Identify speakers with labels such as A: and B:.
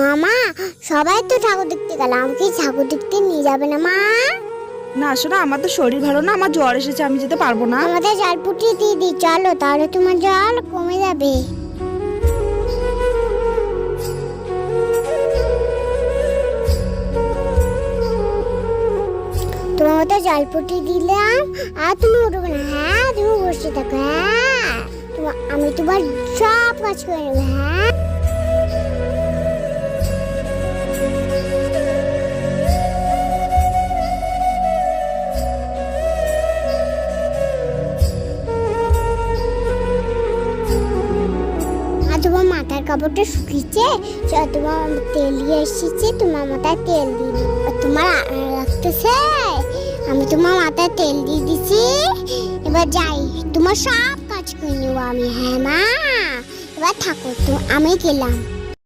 A: মামা, সবাই তো ঠাকুর দেখতে গেল, আমাকে ঠাকুর দেখতে নিয়ে যাবে না মা?
B: না শোনা, আমার তো শরীর ভালো না, আমার জ্বর এসেছে, আমি যেতে পারবো না।
A: আমাদের জল ফুটিয়ে দিয়ে দিই, চলো তাহলে তোমার জল কমে যাবে। তোমার তো জল ফুটিয়ে দিলাম, আর তুমি উঠবে না। হ্যাঁ, তুমি বসে থাকো। হ্যাঁ, আমি তোমার সব কাজ করে নেবো। হ্যাঁ, আর তোমার মাথার কাপড়টা শুকিয়েছে, তোমার তেল দিয়ে এসেছে, তোমার মাথায় তেল দিয়ে দিই। তোমার লাগতেছে, আমি তোমার মাথায় তেল দিয়ে দিছি। এবার যাই, তোমার সব কাজ করে নেবো আমি। হ্যাঁ মা, এবার থাকো তো, আমি গেলাম।